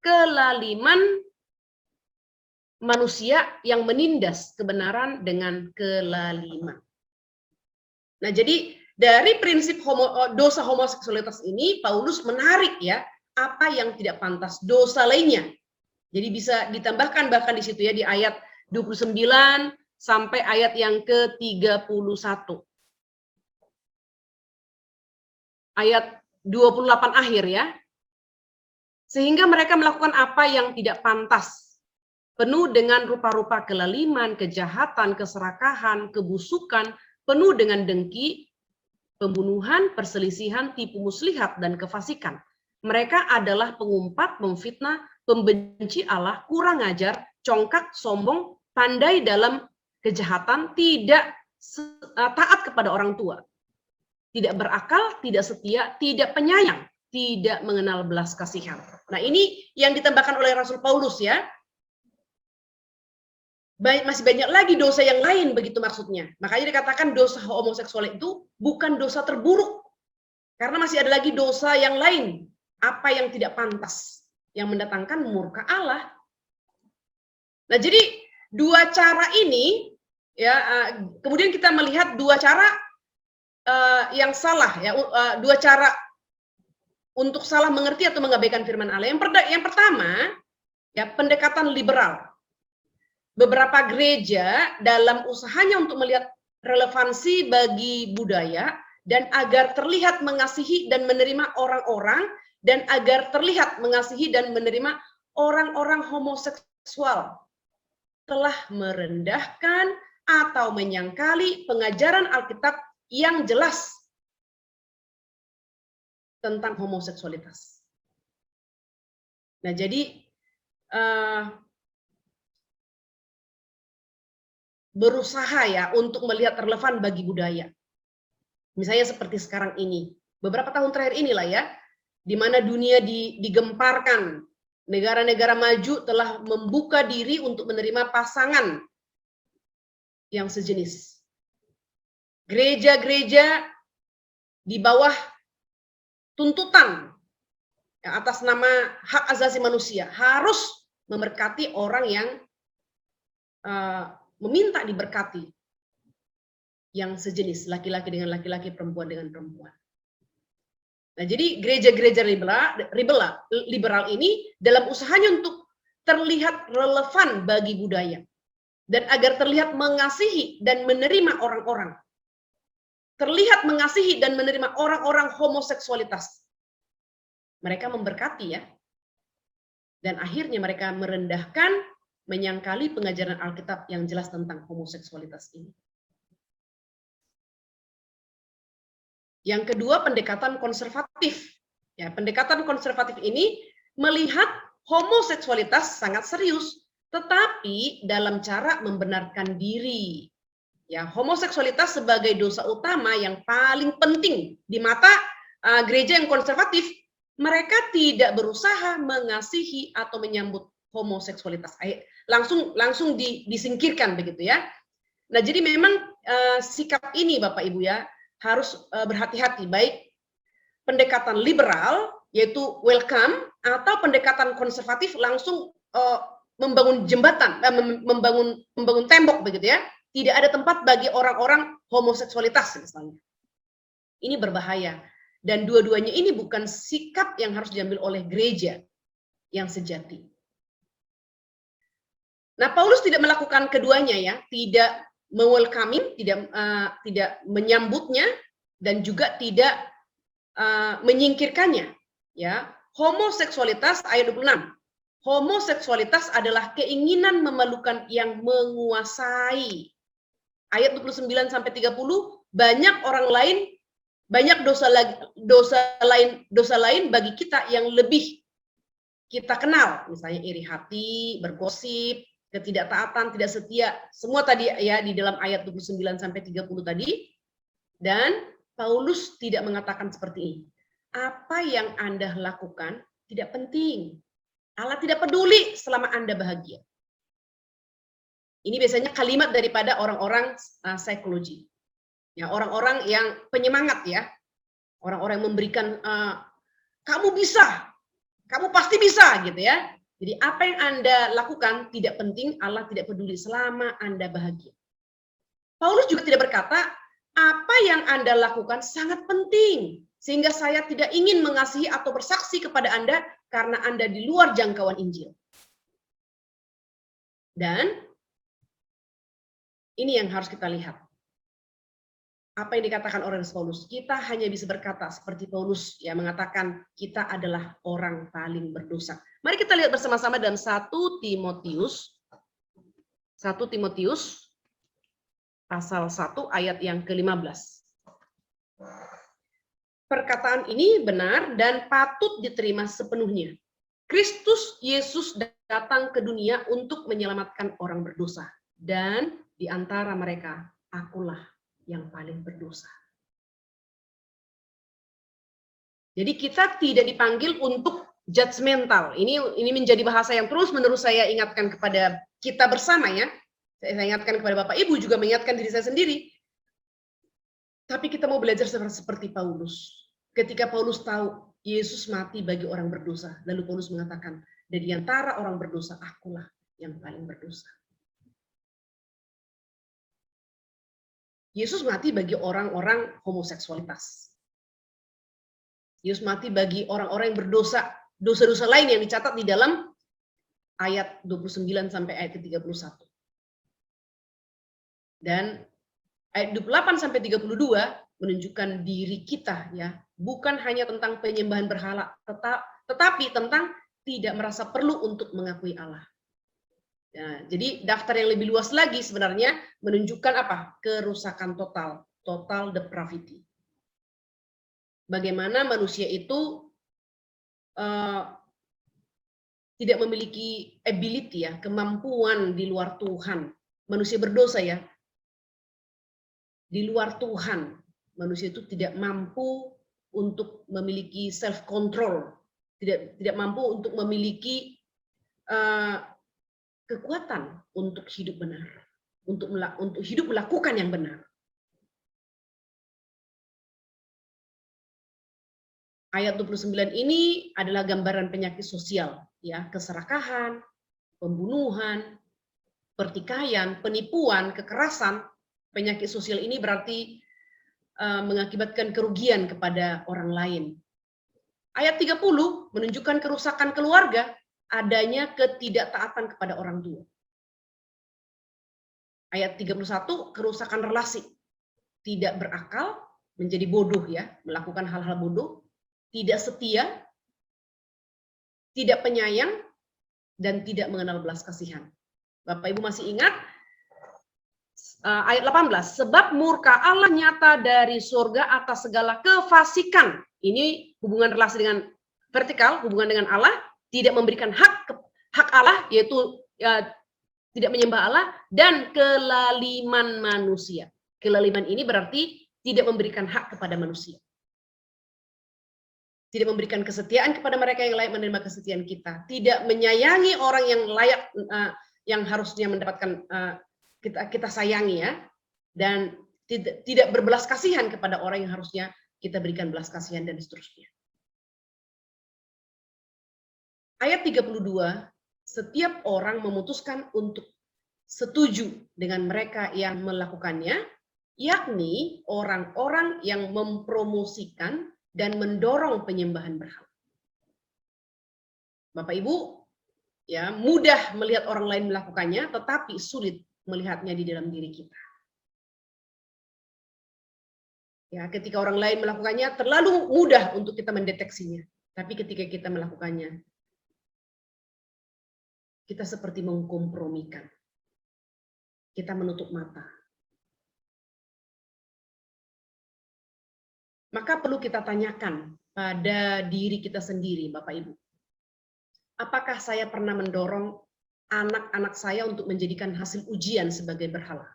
kelaliman manusia yang menindas kebenaran dengan kelaliman. Nah, jadi dari prinsip dosa homoseksualitas ini, Paulus menarik ya apa yang tidak pantas, dosa lainnya. Jadi bisa ditambahkan bahkan di situ ya di ayat 29 sampai ayat yang ke-31. Ayat 28 akhir ya. Sehingga mereka melakukan apa yang tidak pantas, penuh dengan rupa-rupa kelaliman, kejahatan, keserakahan, kebusukan, penuh dengan dengki, pembunuhan, perselisihan, tipu muslihat, dan kefasikan. Mereka adalah pengumpat, memfitnah, pembenci Allah, kurang ajar, congkak, sombong, pandai dalam kejahatan, tidak taat kepada orang tua, tidak berakal, tidak setia, tidak penyayang, tidak mengenal belas kasihan. Nah, ini yang ditambahkan oleh Rasul Paulus ya. Masih banyak lagi dosa yang lain, begitu maksudnya. Makanya dikatakan dosa homoseksual itu bukan dosa terburuk. Karena masih ada lagi dosa yang lain. Apa yang tidak pantas, yang mendatangkan murka Allah. Nah, jadi dua cara ini, ya, kemudian kita melihat dua cara yang salah, ya, dua cara untuk salah mengerti atau mengabaikan firman Allah. Yang pertama, ya, pendekatan liberal. Beberapa gereja dalam usahanya untuk melihat relevansi bagi budaya dan agar terlihat mengasihi dan menerima orang-orang, dan agar terlihat mengasihi dan menerima orang-orang homoseksual, telah merendahkan atau menyangkali pengajaran Alkitab yang jelas tentang homoseksualitas. Nah, jadi berusaha ya untuk melihat relevan bagi budaya. Misalnya seperti sekarang ini, beberapa tahun terakhir inilah ya, di mana dunia digemparkan. Negara-negara maju telah membuka diri untuk menerima pasangan yang sejenis. Gereja-gereja di bawah tuntutan atas nama hak asasi manusia harus memberkati orang yang meminta diberkati yang sejenis, laki-laki dengan laki-laki, perempuan dengan perempuan. Nah, jadi gereja-gereja liberal ini dalam usahanya untuk terlihat relevan bagi budaya dan agar terlihat mengasihi dan menerima orang-orang. Terlihat mengasihi dan menerima orang-orang homoseksualitas. Mereka memberkati ya. Dan akhirnya mereka merendahkan, menyangkali pengajaran Alkitab yang jelas tentang homoseksualitas ini. Yang kedua, pendekatan konservatif. Ya, pendekatan konservatif ini melihat homoseksualitas sangat serius, tetapi dalam cara membenarkan diri. Ya, homoseksualitas sebagai dosa utama yang paling penting di mata gereja yang konservatif, mereka tidak berusaha mengasihi atau menyambut homoseksualitas. Langsung disingkirkan begitu ya. Nah, jadi memang sikap ini Bapak Ibu ya, harus berhati-hati, baik pendekatan liberal yaitu welcome atau pendekatan konservatif langsung membangun jembatan, membangun tembok begitu ya. Tidak ada tempat bagi orang-orang homoseksualitas misalnya. Ini berbahaya dan dua-duanya ini bukan sikap yang harus diambil oleh gereja yang sejati. Nah, Paulus tidak melakukan keduanya ya, tidak me-welcoming, tidak menyambutnya dan juga tidak menyingkirkannya ya. Homoseksualitas ayat 26. Homoseksualitas adalah keinginan memalukan yang menguasai. Ayat 29 sampai 30, banyak orang lain, banyak dosa lain bagi kita yang lebih kita kenal, misalnya iri hati, bergosip, ketidaktaatan, tidak setia, semua tadi ya di dalam ayat 29 sampai 30 tadi. Dan Paulus tidak mengatakan seperti ini. Apa yang Anda lakukan tidak penting. Allah tidak peduli selama Anda bahagia. Ini biasanya kalimat daripada orang-orang psikologi. Ya, orang-orang yang penyemangat ya. Orang-orang yang memberikan kamu bisa. Kamu pasti bisa gitu ya. Jadi apa yang Anda lakukan tidak penting, Allah tidak peduli selama Anda bahagia. Paulus juga tidak berkata, apa yang Anda lakukan sangat penting, sehingga saya tidak ingin mengasihi atau bersaksi kepada Anda karena Anda di luar jangkauan Injil. Dan ini yang harus kita lihat. Apa yang dikatakan oleh Paulus, kita hanya bisa berkata seperti Paulus yang mengatakan kita adalah orang paling berdosa. Mari kita lihat bersama-sama dalam 1 Timotius pasal 1 ayat yang ke-15. Perkataan ini benar dan patut diterima sepenuhnya. Kristus Yesus datang ke dunia untuk menyelamatkan orang berdosa. Dan di antara mereka, akulah yang paling berdosa. Jadi kita tidak dipanggil untuk judgmental. Ini menjadi bahasa yang terus-menerus saya ingatkan kepada kita bersama ya. Saya ingatkan kepada Bapak Ibu, juga mengingatkan diri saya sendiri. Tapi kita mau belajar seperti Paulus. Ketika Paulus tahu Yesus mati bagi orang berdosa, lalu Paulus mengatakan, dari antara orang berdosa, akulah yang paling berdosa. Yesus mati bagi orang-orang homoseksualitas. Yesus mati bagi orang-orang yang berdosa, dosa-dosa lain yang dicatat di dalam ayat 29 sampai ayat ke-31. Dan ayat 28 sampai 32 menunjukkan diri kita ya, bukan hanya tentang penyembahan berhala, tetapi tentang tidak merasa perlu untuk mengakui Allah. Ya, jadi daftar yang lebih luas lagi sebenarnya menunjukkan apa? Kerusakan total depravity. Bagaimana manusia itu tidak memiliki ability ya, kemampuan di luar Tuhan. Manusia berdosa ya. Di luar Tuhan, manusia itu tidak mampu untuk memiliki self control, tidak mampu untuk memiliki kekuatan untuk hidup benar, untuk hidup melakukan yang benar. Ayat 29 ini adalah gambaran penyakit sosial, ya, keserakahan, pembunuhan, pertikaian, penipuan, kekerasan. Penyakit sosial ini berarti mengakibatkan kerugian kepada orang lain. Ayat 30 menunjukkan kerusakan keluarga, adanya ketidaktaatan kepada orang tua. Ayat 31 kerusakan relasi, tidak berakal, menjadi bodoh, ya, melakukan hal-hal bodoh, tidak setia, tidak penyayang, dan tidak mengenal belas kasihan. Bapak Ibu masih ingat ayat 18, sebab murka Allah nyata dari surga atas segala kefasikan. Ini hubungan relasi dengan vertikal, hubungan dengan Allah, tidak memberikan hak Allah, yaitu tidak menyembah Allah, dan kelaliman manusia. Kelaliman ini berarti tidak memberikan hak kepada manusia. Tidak memberikan kesetiaan kepada mereka yang layak menerima kesetiaan kita. Tidak menyayangi orang yang layak, yang harusnya mendapatkan kita sayangi, ya. Dan tidak berbelas kasihan kepada orang yang harusnya kita berikan belas kasihan, dan seterusnya. Ayat 32, setiap orang memutuskan untuk setuju dengan mereka yang melakukannya, yakni orang-orang yang mempromosikan dan mendorong penyembahan berhala. Bapak Ibu, ya, mudah melihat orang lain melakukannya, tetapi sulit melihatnya di dalam diri kita. Ya, ketika orang lain melakukannya, terlalu mudah untuk kita mendeteksinya. Tapi ketika kita melakukannya, kita seperti mengkompromikan. Kita menutup mata. Maka perlu kita tanyakan pada diri kita sendiri, Bapak Ibu. Apakah saya pernah mendorong anak-anak saya untuk menjadikan hasil ujian sebagai berhala?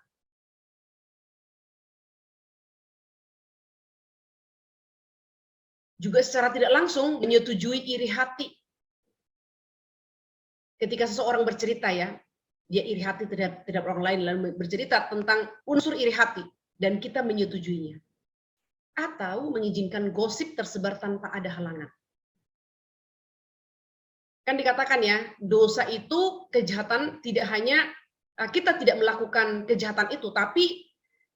Juga secara tidak langsung menyetujui iri hati. Ketika seseorang bercerita, ya, dia iri hati terhadap orang lain, lalu bercerita tentang unsur iri hati, dan kita menyetujuinya. Atau mengizinkan gosip tersebar tanpa ada halangan. Kan dikatakan, ya, dosa itu kejahatan, tidak hanya kita tidak melakukan kejahatan itu, tapi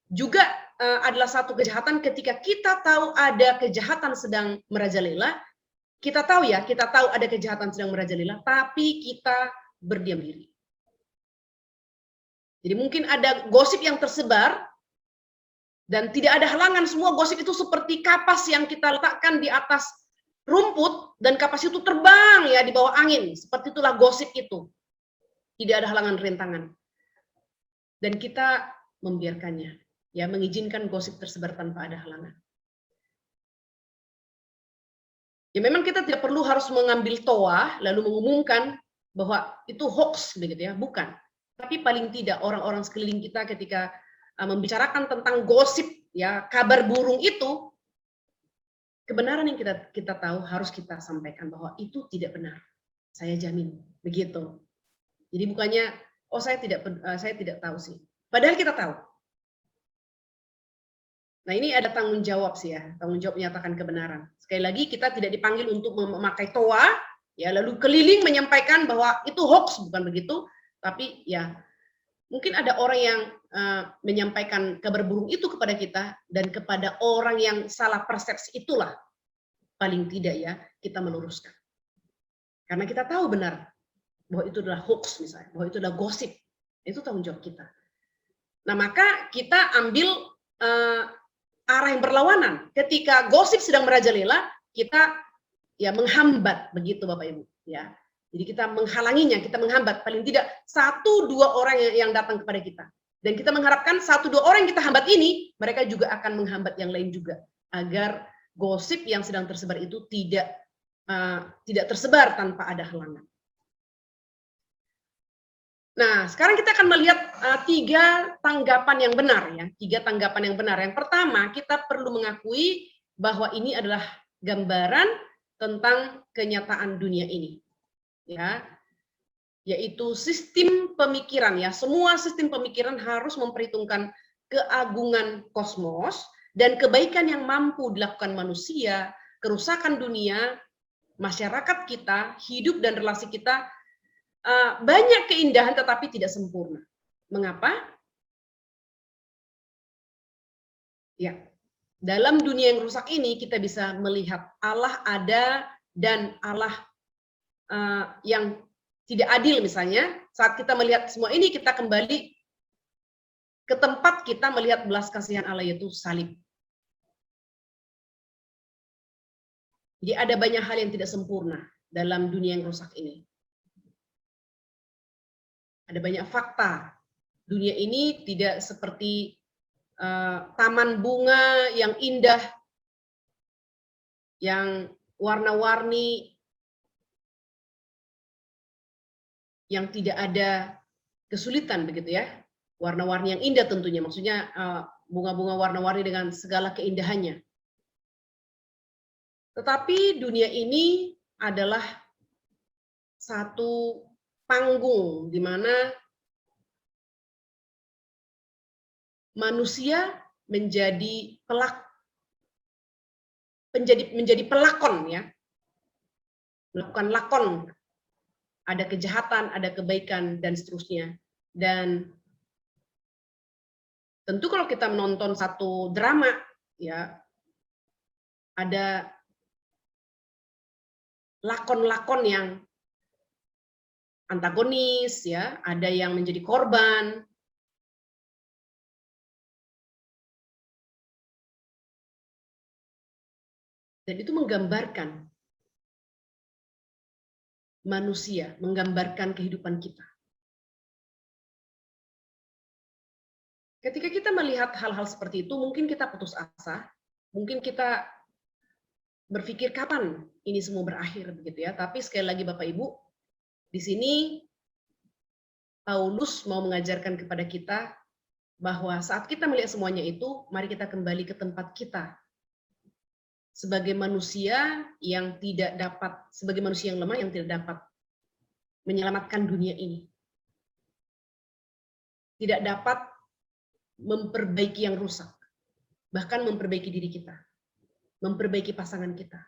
juga adalah satu kejahatan ketika kita tahu ada kejahatan sedang merajalela. Kita tahu, ya, kita tahu ada kejahatan sedang merajalela, tapi kita berdiam diri. Jadi mungkin ada gosip yang tersebar, dan tidak ada halangan, semua gosip itu seperti kapas yang kita letakkan di atas rumput, dan kapas itu terbang, ya, di bawah angin. Seperti itulah gosip itu. Tidak ada halangan rintangan. Dan kita membiarkannya, ya, mengizinkan gosip tersebar tanpa ada halangan. Ya, memang kita tidak perlu harus mengambil toa lalu mengumumkan bahwa itu hoax, begitu, ya, bukan. Tapi paling tidak orang-orang sekeliling kita ketika membicarakan tentang gosip, ya, kabar burung itu, kebenaran yang kita tahu harus kita sampaikan bahwa itu tidak benar. Saya jamin, begitu. Jadi bukannya, oh saya tidak tahu sih. Padahal kita tahu. Nah, ini ada tanggung jawab sih, ya, tanggung jawab menyatakan kebenaran. Sekali lagi, kita tidak dipanggil untuk memakai toa, ya, lalu keliling menyampaikan bahwa itu hoax, bukan begitu. Tapi, ya, mungkin ada orang yang menyampaikan kabar burung itu kepada kita, dan kepada orang yang salah persepsi itulah paling tidak, ya, kita meluruskan. Karena kita tahu benar bahwa itu adalah hoax, misalnya, bahwa itu adalah gosip. Itu tanggung jawab kita. Nah, maka kita ambil arah yang berlawanan. Ketika gosip sedang merajalela, kita, ya, menghambat, begitu Bapak Ibu, ya. Jadi kita menghalanginya, kita menghambat, paling tidak 1-2 orang yang datang kepada kita. Dan kita mengharapkan 1-2 orang yang kita hambat ini, mereka juga akan menghambat yang lain juga, agar gosip yang sedang tersebar itu tidak tersebar tanpa ada halangan. Nah, sekarang kita akan melihat 3 tanggapan yang benar, ya, 3 tanggapan yang benar. Yang pertama, kita perlu mengakui bahwa ini adalah gambaran tentang kenyataan dunia ini. Ya, yaitu sistem pemikiran ya. Semua sistem pemikiran harus memperhitungkan keagungan kosmos dan kebaikan yang mampu dilakukan manusia, kerusakan dunia, masyarakat kita, hidup dan relasi kita banyak keindahan tetapi tidak sempurna. Mengapa? Ya, dalam dunia yang rusak ini kita bisa melihat Allah ada dan Allah yang tidak adil misalnya. Saat kita melihat semua ini kita kembali ke tempat kita melihat belas kasihan Allah yaitu salib. Jadi ada banyak hal yang tidak sempurna dalam dunia yang rusak ini. Ada banyak fakta. Dunia ini tidak seperti taman bunga yang indah, yang warna-warni, yang tidak ada kesulitan begitu ya. Warna-warni yang indah tentunya, maksudnya bunga-bunga warna-warni dengan segala keindahannya. Tetapi dunia ini adalah satu panggung di mana manusia menjadi pelakon ya, melakukan lakon, ada kejahatan, ada kebaikan dan seterusnya. Dan tentu kalau kita menonton satu drama ya, ada lakon-lakon yang antagonis ya, ada yang menjadi korban. Dan itu menggambarkan manusia, menggambarkan kehidupan kita. Ketika kita melihat hal-hal seperti itu, mungkin kita putus asa, mungkin kita berpikir kapan ini semua berakhir begitu ya. Tapi sekali lagi Bapak Ibu, di sini Paulus mau mengajarkan kepada kita bahwa saat kita melihat semuanya itu, mari kita kembali ke tempat kita. Sebagai manusia yang tidak dapat, sebagai manusia yang lemah yang tidak dapat menyelamatkan dunia ini. Tidak dapat memperbaiki yang rusak. Bahkan memperbaiki diri kita. Memperbaiki pasangan kita.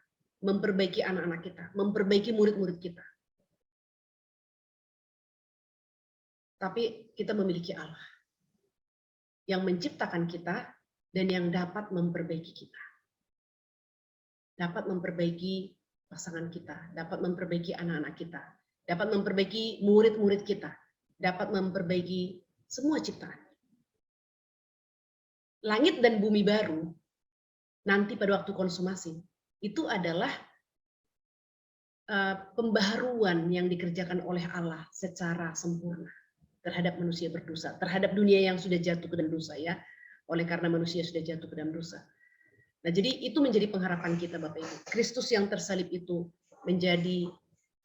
Memperbaiki anak-anak kita. Memperbaiki murid-murid kita. Tapi kita memiliki Allah yang menciptakan kita dan yang dapat memperbaiki kita. Dapat memperbaiki pasangan kita, dapat memperbaiki anak-anak kita, dapat memperbaiki murid-murid kita, dapat memperbaiki semua ciptaan. Langit dan bumi baru nanti pada waktu konsumasi itu adalah pembaharuan yang dikerjakan oleh Allah secara sempurna terhadap manusia berdosa, terhadap dunia yang sudah jatuh ke dalam dosa ya, oleh karena manusia sudah jatuh ke dalam dosa. Nah, jadi itu menjadi pengharapan kita Bapak Ibu. Kristus yang tersalib itu menjadi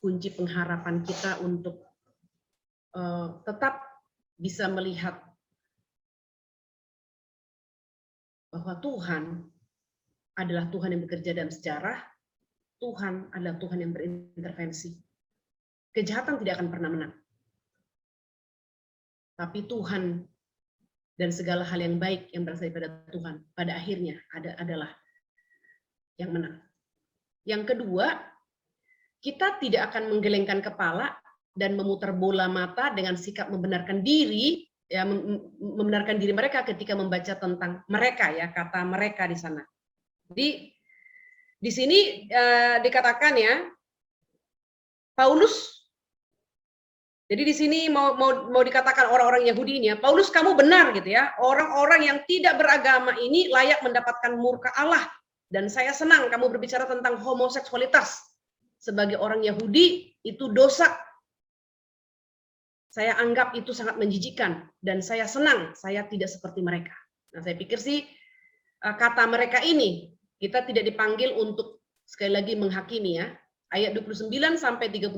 kunci pengharapan kita untuk tetap bisa melihat bahwa Tuhan adalah Tuhan yang bekerja dalam sejarah, Tuhan adalah Tuhan yang berintervensi. Kejahatan tidak akan pernah menang. Tapi Tuhan dan segala hal yang baik yang berasal daripada Tuhan pada akhirnya adalah yang menang. Yang kedua, kita tidak akan menggelengkan kepala dan memutar bola mata dengan sikap membenarkan diri, ya, membenarkan diri mereka ketika membaca tentang mereka ya, kata mereka di sana. Jadi di sini dikatakan ya, Paulus. Jadi di sini mau dikatakan orang-orang Yahudi ini ya, Paulus kamu benar gitu ya, orang-orang yang tidak beragama ini layak mendapatkan murka Allah. Dan saya senang kamu berbicara tentang homoseksualitas. Sebagai orang Yahudi itu dosa. Saya anggap itu sangat menjijikkan dan saya senang saya tidak seperti mereka. Nah, saya pikir sih kata mereka ini kita tidak dipanggil untuk sekali lagi menghakimi ya. Ayat 29 sampai 32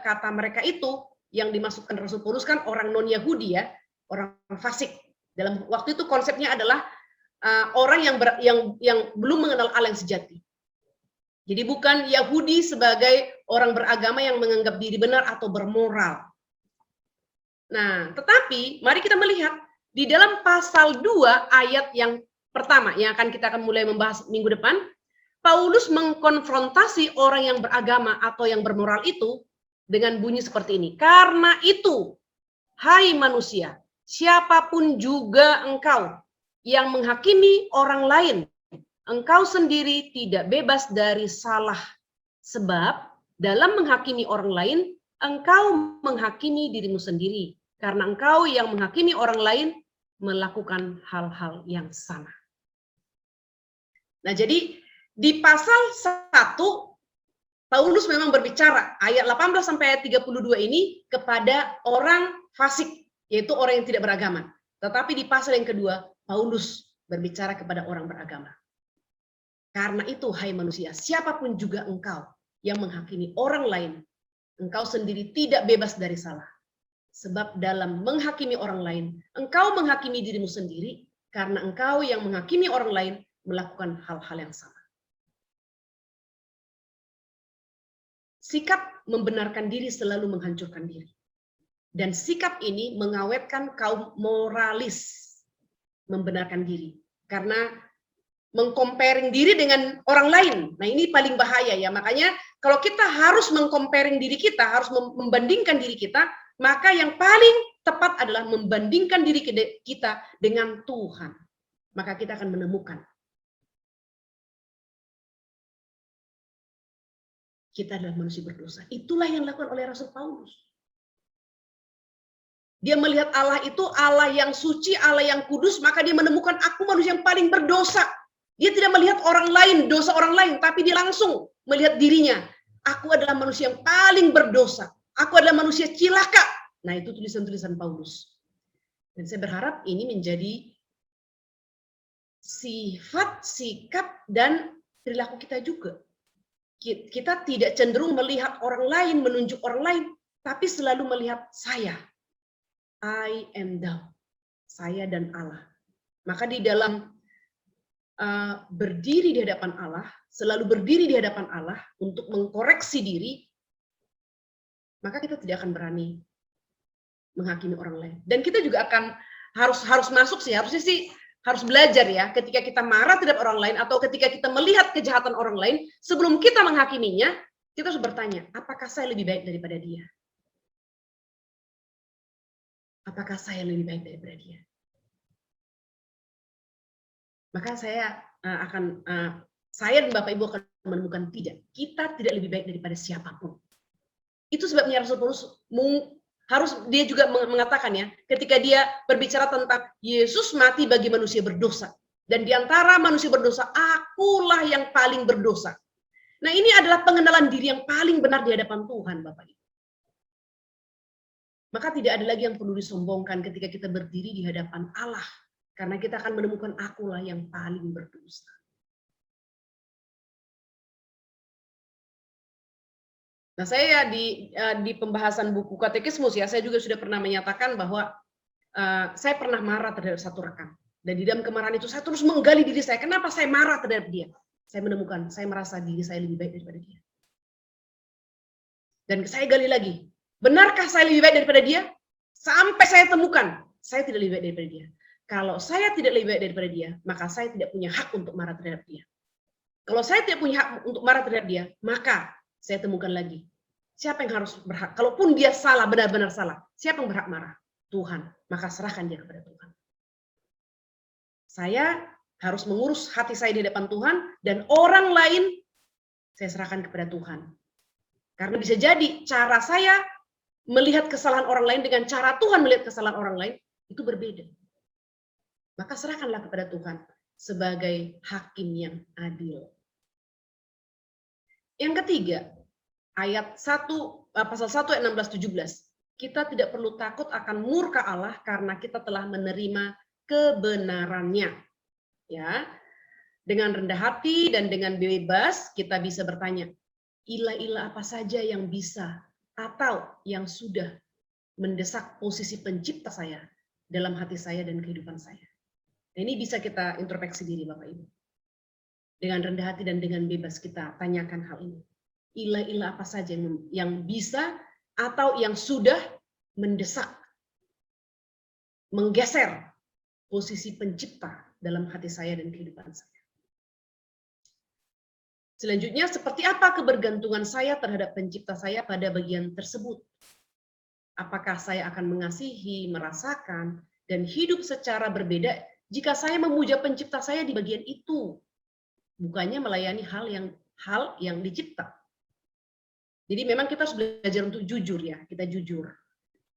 kata mereka itu yang dimasukkan Rasul Paulus kan orang non-Yahudi ya, orang fasik. Dalam waktu itu konsepnya adalah orang yang belum mengenal Allah yang sejati. Jadi bukan Yahudi sebagai orang beragama yang menganggap diri benar atau bermoral. Nah, tetapi mari kita melihat di dalam pasal 2 ayat yang pertama yang kita akan mulai membahas minggu depan, Paulus mengkonfrontasi orang yang beragama atau yang bermoral itu dengan bunyi seperti ini. Karena itu, hai manusia, siapapun juga engkau yang menghakimi orang lain, engkau sendiri tidak bebas dari salah. Sebab dalam menghakimi orang lain, engkau menghakimi dirimu sendiri. Karena engkau yang menghakimi orang lain melakukan hal-hal yang sama. Nah, jadi di pasal 1, Paulus memang berbicara, ayat 18 sampai ayat 32 ini kepada orang fasik, yaitu orang yang tidak beragama. Tetapi di pasal yang kedua, Paulus berbicara kepada orang beragama. Karena itu, hai manusia, siapapun juga engkau yang menghakimi orang lain, engkau sendiri tidak bebas dari salah. Sebab dalam menghakimi orang lain, engkau menghakimi dirimu sendiri, karena engkau yang menghakimi orang lain melakukan hal-hal yang sama. Sikap membenarkan diri selalu menghancurkan diri. Dan sikap ini mengawetkan kaum moralis membenarkan diri. Karena mengcomparing diri dengan orang lain. Nah, ini paling bahaya ya. Makanya kalau kita harus mengcomparing diri kita, harus membandingkan diri kita, maka yang paling tepat adalah membandingkan diri kita dengan Tuhan. Maka kita akan menemukan kita adalah manusia berdosa. Itulah yang dilakukan oleh Rasul Paulus. Dia melihat Allah itu Allah yang suci, Allah yang kudus, maka dia menemukan aku manusia yang paling berdosa. Dia tidak melihat orang lain, dosa orang lain, tapi dia langsung melihat dirinya. Aku adalah manusia yang paling berdosa. Aku adalah manusia cilaka. Nah, itu tulisan-tulisan Paulus. Dan saya berharap ini menjadi sifat, sikap, dan perilaku kita juga. Kita tidak cenderung melihat orang lain, menunjuk orang lain, tapi selalu melihat saya. I am thou. Saya dan Allah. Maka di dalam berdiri di hadapan Allah, selalu berdiri di hadapan Allah untuk mengkoreksi diri, maka kita tidak akan berani menghakimi orang lain. Dan kita juga akan harus masuk sih, harusnya sih harus belajar ya, ketika kita marah terhadap orang lain atau ketika kita melihat kejahatan orang lain, sebelum kita menghakiminya, kita harus bertanya, apakah saya lebih baik daripada dia? Apakah saya lebih baik daripada dia? Maka saya saya dan Bapak Ibu akan menemukan tidak. Kita tidak lebih baik daripada siapapun. Itu sebabnya Rasul Paulus harus dia juga mengatakan ya, ketika dia berbicara tentang Yesus mati bagi manusia berdosa. Dan di antara manusia berdosa, akulah yang paling berdosa. Nah, ini adalah pengenalan diri yang paling benar di hadapan Tuhan, Bapak Ibu. Maka tidak ada lagi yang perlu disombongkan ketika kita berdiri di hadapan Allah. Karena kita akan menemukan akulah yang paling berdosa. Nah, saya di pembahasan buku Katekismus ya, saya juga sudah pernah menyatakan bahwa saya pernah marah terhadap satu rekan. Dan di dalam kemarahan itu saya terus menggali diri saya. Kenapa saya marah terhadap dia? Saya menemukan, saya merasa diri saya lebih baik daripada dia. Dan saya gali lagi. Benarkah saya lebih baik daripada dia? Sampai saya temukan, saya tidak lebih baik daripada dia. Kalau saya tidak lebih baik daripada dia, maka saya tidak punya hak untuk marah terhadap dia. Kalau saya tidak punya hak untuk marah terhadap dia, maka saya temukan lagi. Siapa yang harus berhak? Kalaupun dia salah, benar-benar salah, siapa yang berhak marah? Tuhan. Maka serahkan dia kepada Tuhan. Saya harus mengurus hati saya di hadapan Tuhan, dan orang lain saya serahkan kepada Tuhan. Karena bisa jadi cara saya melihat kesalahan orang lain dengan cara Tuhan melihat kesalahan orang lain, itu berbeda. Maka serahkanlah kepada Tuhan sebagai hakim yang adil. Yang ketiga, ayat 1 pasal 1 ayat 16-17. Kita tidak perlu takut akan murka Allah karena kita telah menerima kebenarannya. Ya. Dengan rendah hati dan dengan bebas kita bisa bertanya, ilah-ilah apa saja yang bisa atau yang sudah mendesak posisi pencipta saya dalam hati saya dan kehidupan saya. Nah, ini bisa kita introspeksi diri Bapak Ibu. Dengan rendah hati dan dengan bebas kita tanyakan hal ini. Ilah-ilah apa saja yang bisa atau yang sudah mendesak, menggeser posisi pencipta dalam hati saya dan kehidupan saya. Selanjutnya, seperti apa kebergantungan saya terhadap pencipta saya pada bagian tersebut? Apakah saya akan mengasihi, merasakan, dan hidup secara berbeda jika saya memuja pencipta saya di bagian itu? Bukannya melayani hal yang dicipta. Jadi memang kita harus belajar untuk jujur ya, kita jujur.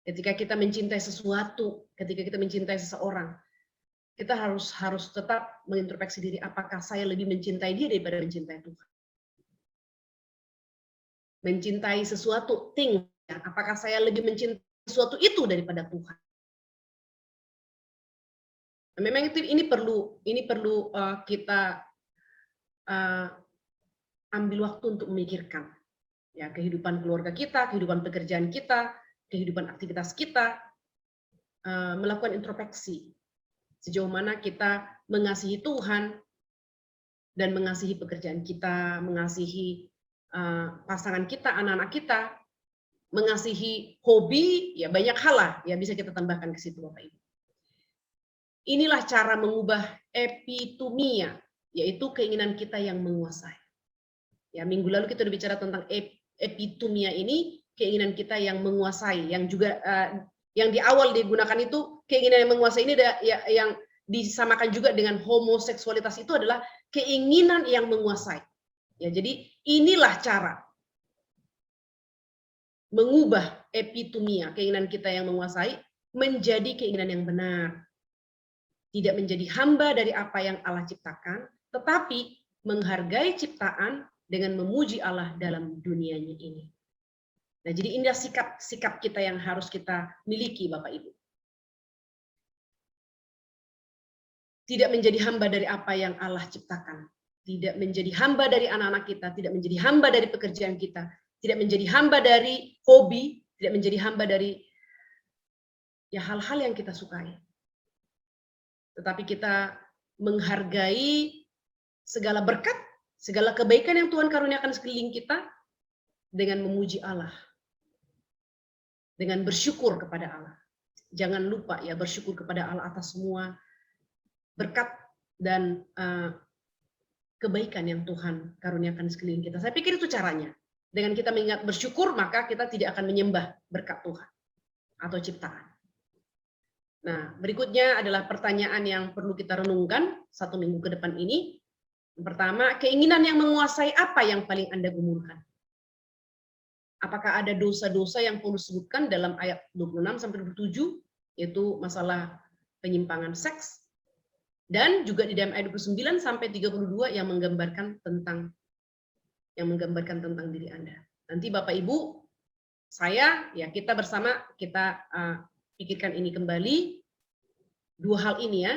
Ketika kita mencintai sesuatu, ketika kita mencintai seseorang, kita harus tetap mengintrospeksi diri, apakah saya lebih mencintai dia daripada mencintai Tuhan. Mencintai sesuatu, apakah saya lebih mencintai sesuatu itu daripada Tuhan. Memang ini perlu kita ambil waktu untuk memikirkan ya, kehidupan keluarga kita, kehidupan pekerjaan kita, kehidupan aktivitas kita, melakukan introspeksi sejauh mana kita mengasihi Tuhan dan mengasihi pekerjaan kita, mengasihi pasangan kita, anak-anak kita, mengasihi hobi, ya banyak hal lah ya bisa kita tambahkan ke situ Bapak Ibu. Inilah cara mengubah epitumia, yaitu keinginan kita yang menguasai. Ya, minggu lalu kita berbicara tentang epitumia ini, keinginan kita yang menguasai, yang juga yang di awal digunakan itu keinginan yang menguasai ini yang disamakan juga dengan homoseksualitas itu adalah keinginan yang menguasai. Ya, jadi inilah cara mengubah epitumia, keinginan kita yang menguasai menjadi keinginan yang benar. Tidak menjadi hamba dari apa yang Allah ciptakan, tetapi menghargai ciptaan dengan memuji Allah dalam dunianya ini. Nah, jadi inilah sikap kita yang harus kita miliki, Bapak Ibu. Tidak menjadi hamba dari apa yang Allah ciptakan. Tidak menjadi hamba dari anak-anak kita, tidak menjadi hamba dari pekerjaan kita, tidak menjadi hamba dari hobi, tidak menjadi hamba dari ya hal-hal yang kita sukai. Tetapi kita menghargai segala berkat, segala kebaikan yang Tuhan karuniakan sekeliling kita dengan memuji Allah. Dengan bersyukur kepada Allah. Jangan lupa ya bersyukur kepada Allah atas semua berkat dan kebaikan yang Tuhan karuniakan sekeliling kita. Saya pikir itu caranya. Dengan kita mengingat bersyukur, maka kita tidak akan menyembah berkat Tuhan atau ciptaan. Nah, berikutnya adalah pertanyaan yang perlu kita renungkan 1 minggu ke depan ini. Yang pertama, keinginan yang menguasai apa yang paling Anda gumulkan? Apakah ada dosa-dosa yang perlu disebutkan dalam ayat 26-27, yaitu masalah penyimpangan seks, dan juga di dalam ayat 29-32 yang menggambarkan tentang diri Anda. Nanti Bapak Ibu, saya ya kita bersama kita pikirkan ini kembali, dua hal ini ya,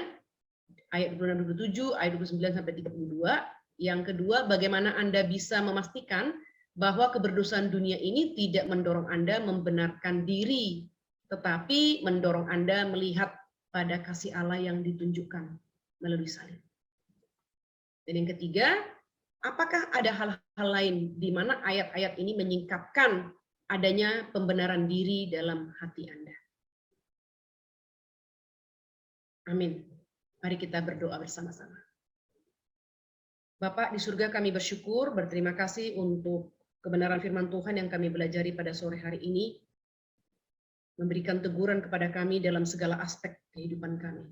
ayat 26-27, ayat 29-32. Yang kedua, bagaimana Anda bisa memastikan bahwa keberdosaan dunia ini tidak mendorong Anda membenarkan diri, tetapi mendorong Anda melihat pada kasih Allah yang ditunjukkan melalui salib. Dan yang ketiga, apakah ada hal-hal lain di mana ayat-ayat ini menyingkapkan adanya pembenaran diri dalam hati Anda? Amin. Mari kita berdoa bersama-sama. Bapak di surga, kami bersyukur, berterima kasih untuk kebenaran firman Tuhan yang kami belajari pada sore hari ini, memberikan teguran kepada kami dalam segala aspek kehidupan kami.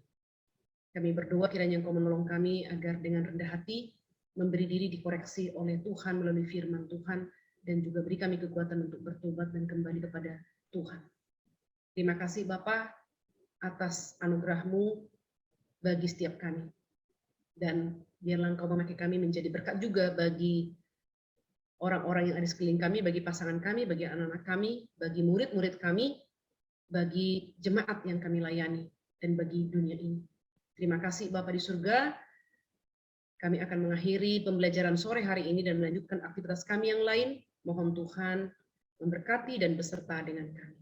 Kami berdoa kiranya Engkau menolong kami agar dengan rendah hati memberi diri dikoreksi oleh Tuhan melalui firman Tuhan, dan juga beri kami kekuatan untuk bertobat dan kembali kepada Tuhan. Terima kasih Bapak atas anugerah-Mu bagi setiap kami. Dan biarlah Engkau memakai kami menjadi berkat juga bagi orang-orang yang ada sekeliling kami, bagi pasangan kami, bagi anak-anak kami, bagi murid-murid kami, bagi jemaat yang kami layani, dan bagi dunia ini. Terima kasih Bapak di surga. Kami akan mengakhiri pembelajaran sore hari ini dan melanjutkan aktivitas kami yang lain. Mohon Tuhan memberkati dan beserta dengan kami.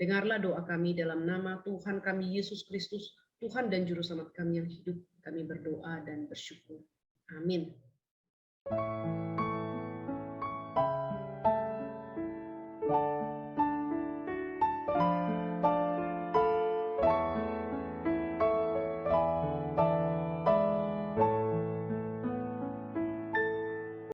Dengarlah doa kami dalam nama Tuhan kami Yesus Kristus, Tuhan dan Juru Selamat kami yang hidup, kami berdoa dan bersyukur. Amin.